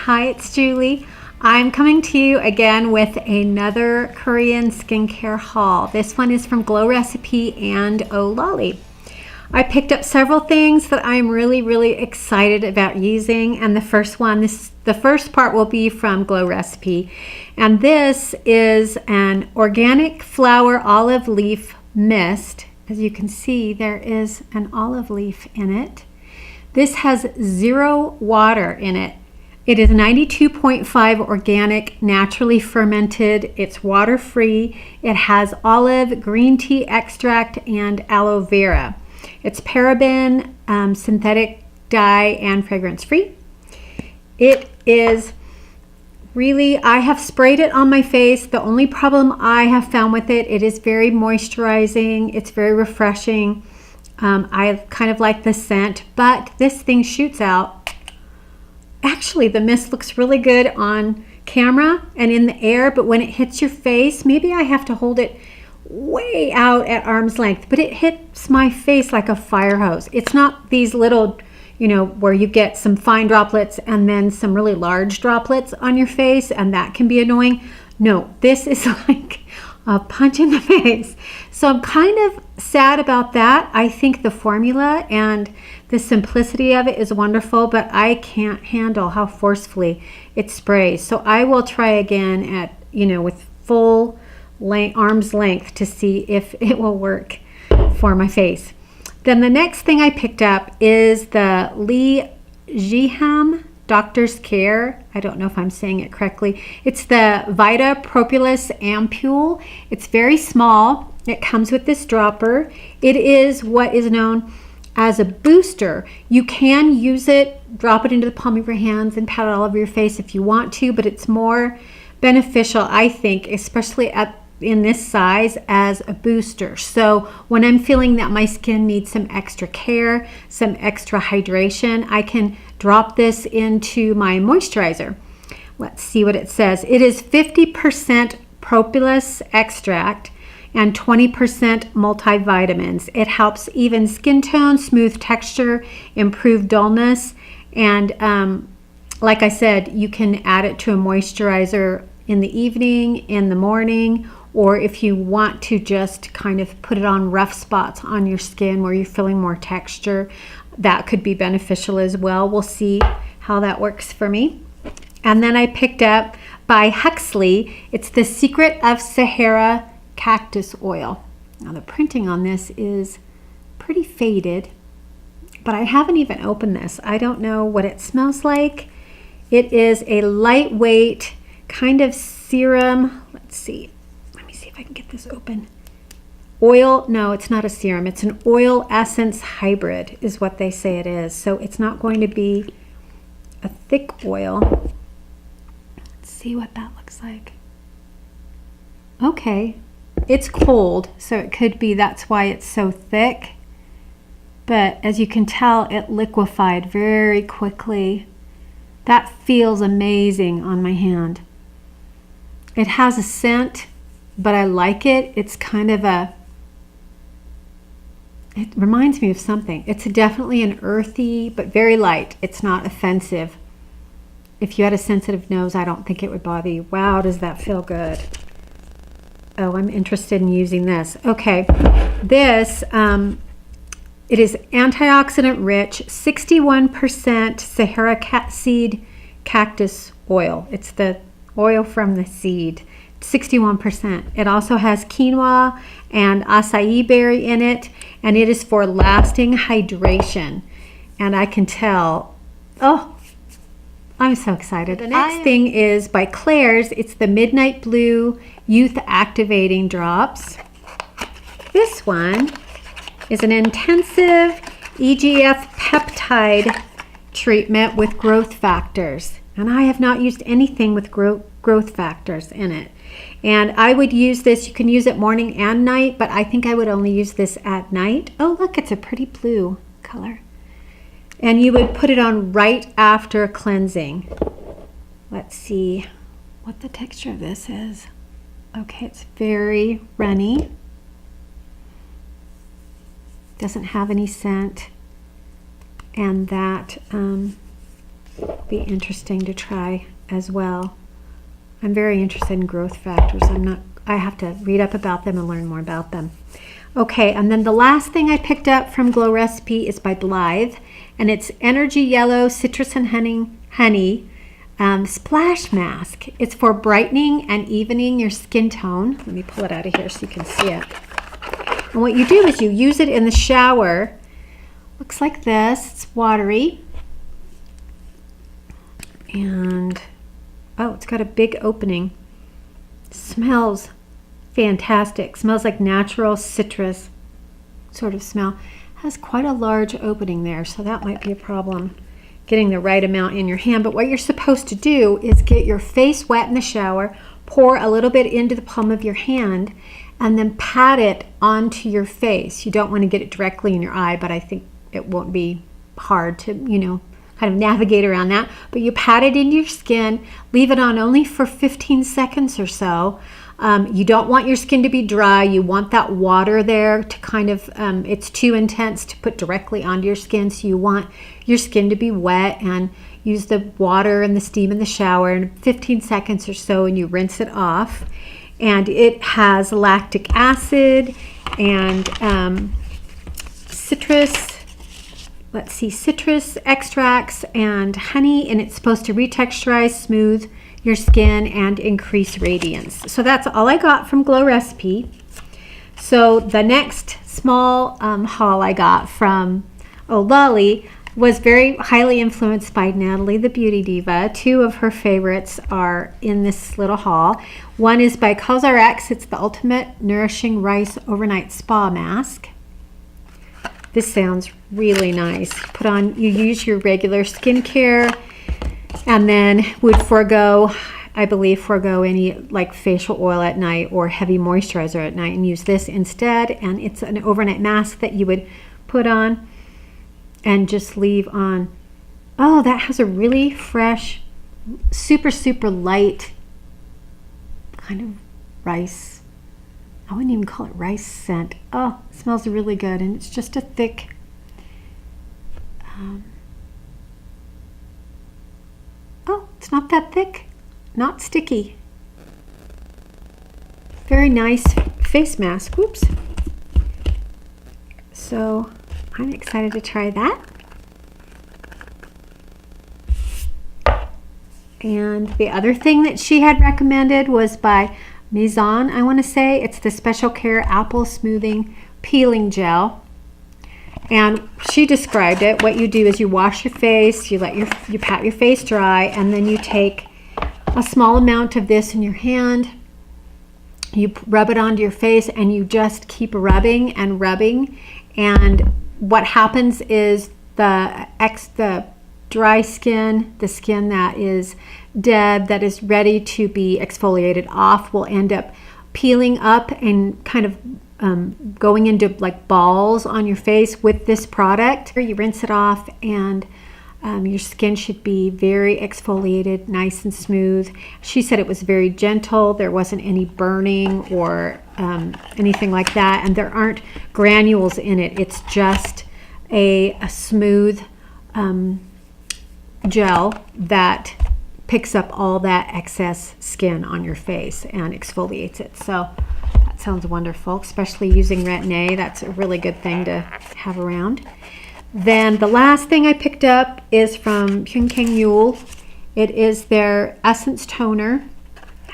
Hi, it's Julie. I'm coming to you again with another Korean skincare haul. This one is from Glow Recipe and OHLOLLY. I picked up several things that I'm really excited about using, and the first part will be from Glow Recipe, and this is an organic flower olive leaf mist. As you can see, there is an olive leaf in it. This has 0 water in it. It is 92.5 organic, naturally fermented. It's water-free. It has olive, green tea extract, and aloe vera. It's paraben, synthetic dye, and fragrance-free. It is really, I have sprayed it on my face. The only problem I have found with it, it is very moisturizing. It's very refreshing. I kind of like the scent, but this thing shoots out. Actually, the mist looks really good on camera and in the air, but when it hits your face, maybe I have to hold it way out at arm's length, but it hits my face like a fire hose. It's not these little, you know, where you get some fine droplets and then some really large droplets on your face, and that can be annoying. No, this is like a punch in the face. So I'm kind of sad about that. I think the formula and the simplicity of it is wonderful, but I can't handle how forcefully it sprays. So I will try again at, you know, with full arm's length to see if it will work for my face. Then the next thing I picked up is the Jiham Doctor's Care. I don't know if I'm saying it correctly. It's the Vita Propolis Ampoule. It's very small. It comes with this dropper. It is what is known as a booster. You can use it, drop it into the palm of your hands and pat it all over your face if you want to, but it's more beneficial, I think, especially in this size, as a booster. So when I'm feeling that my skin needs some extra care, some extra hydration, I can drop this into my moisturizer. Let's see what it says. It is 50% propolis extract and 20% multivitamins. It helps even skin tone, smooth texture, improve dullness, and like I said, you can add it to a moisturizer in the evening, in the morning, or if you want to just kind of put it on rough spots on your skin where you're feeling more texture, that could be beneficial as well. We'll see how that works for me. And then I picked up by Huxley, it's the Secret of Sahara Cactus Oil. Now the printing on this is pretty faded, but I haven't even opened this. I don't know what it smells like. It is a lightweight kind of serum. Let's see. Let me see if I can get this open. Oil, no, it's not a serum. It's an oil essence hybrid is what they say it is. So it's not going to be a thick oil. Let's see what that looks like. Okay, it's cold, so it could be that's why it's so thick. But as you can tell, it liquefied very quickly. That feels amazing on my hand. It has a scent, but I like it. It's kind of it reminds me of something. It's definitely an earthy, but very light. It's not offensive. If you had a sensitive nose, I don't think it would bother you. Wow, does that feel good. Oh, I'm interested in using this. Okay, this, it is antioxidant rich, 61% Sahara seed cactus oil. It's the oil from the seed, 61%. It also has quinoa and acai berry in it, and it is for lasting hydration. And I can tell, oh, I'm so excited. The next thing is by Klairs. It's the Midnight Blue Youth Activating Drops. This one is an intensive EGF peptide treatment with growth factors. And I have not used anything with growth factors in it. And I would use this, you can use it morning and night, but I think I would only use this at night. Oh, look, it's a pretty blue color. And you would put it on right after cleansing. Let's see what the texture of this is. Okay, it's very runny. Doesn't have any scent. And that Be interesting to try as well. I'm very interested in growth factors. I have to read up about them and learn more about them. Okay, and then the last thing I picked up from Glow Recipe is by Blythe, and it's Energy Yellow Citrus and Honey Splash Mask. It's for brightening and evening your skin tone. Let me pull it out of here so you can see it. And what you do is you use it in the shower. Looks like this. It's watery. And, oh, it's got a big opening. Smells fantastic. Smells like natural citrus sort of smell. Has quite a large opening there, so that might be a problem getting the right amount in your hand. But what you're supposed to do is get your face wet in the shower, pour a little bit into the palm of your hand, and then pat it onto your face. You don't want to get it directly in your eye, but I think it won't be hard to, you know, kind of navigate around that. But you pat it into your skin, leave it on only for 15 seconds or so. You don't want your skin to be dry. You want that water there to kind of, it's too intense to put directly onto your skin. So you want your skin to be wet, and use the water and the steam in the shower in 15 seconds or so, and you rinse it off. And it has lactic acid and citrus extracts and honey, and it's supposed to retexturize, smooth your skin, and increase radiance. So that's all I got from Glow Recipe. So the next small haul I got from OHLOLLY was very highly influenced by Natalie the Beauty Diva. Two of her favorites are in this little haul. One is by COSRX. It's the Ultimate Nourishing Rice Overnight Spa Mask. This sounds really nice. Put on, you use your regular skincare, and then would forego any like facial oil at night or heavy moisturizer at night, and use this instead. And it's an overnight mask that you would put on and just leave on. Oh, that has a really fresh, super, super light kind of rice. I wouldn't even call it rice scent. Oh, it smells really good, and it's just a thick, oh, it's not that thick, not sticky. Very nice face mask. Oops. So I'm excited to try that. And the other thing that she had recommended was by MIZON, I want to say. It's the Special Care Apple Smoothing Peeling Gel. And she described it. What you do is you wash your face, you pat your face dry, and then you take a small amount of this in your hand, you rub it onto your face, and you just keep rubbing and rubbing. And what happens is the dry skin, the skin that is dead, that is ready to be exfoliated off, will end up peeling up and kind of going into like balls on your face with this product. You rinse it off, and your skin should be very exfoliated, nice and smooth. She said it was very gentle. There wasn't any burning or anything like that, and there aren't granules in it. It's just a smooth gel that picks up all that excess skin on your face and exfoliates it. So that sounds wonderful, especially using Retin-A. That's a really good thing to have around. Then the last thing I picked up is from Pyunkang. It is their Essence Toner.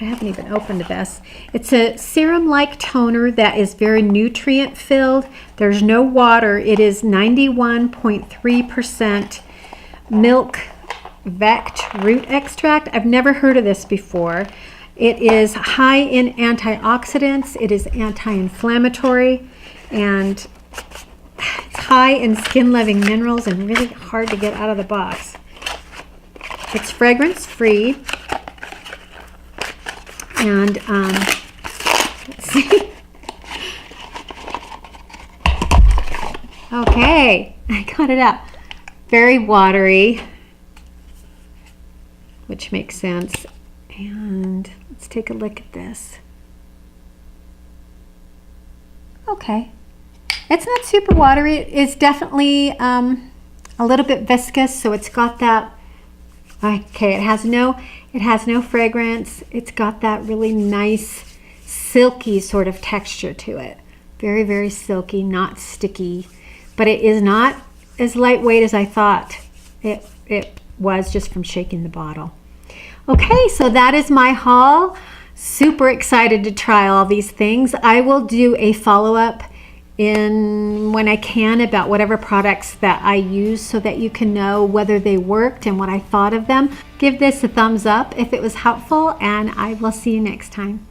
I haven't even opened this. It's a serum-like toner that is very nutrient filled. There's no water. It is 91.3% milk vect root extract. I've never heard of this before. It is high in antioxidants. It is anti-inflammatory, and it's high in skin-loving minerals and really hard to get out of the box. It's fragrance-free. And let's see. Okay, I got it up. Very watery, which makes sense. And let's take a look at this. Okay, it's not super watery. It's definitely a little bit viscous, so it's got that Okay, it has no fragrance. It's got that really nice silky sort of texture to it. Very, very silky, not sticky, but it is not as lightweight as I thought it was just from shaking the bottle. Okay, so that is my haul. Super excited to try all these things. I will do a follow-up when I can about whatever products that I use so that you can know whether they worked and what I thought of them. Give this a thumbs up if it was helpful, and I will see you next time.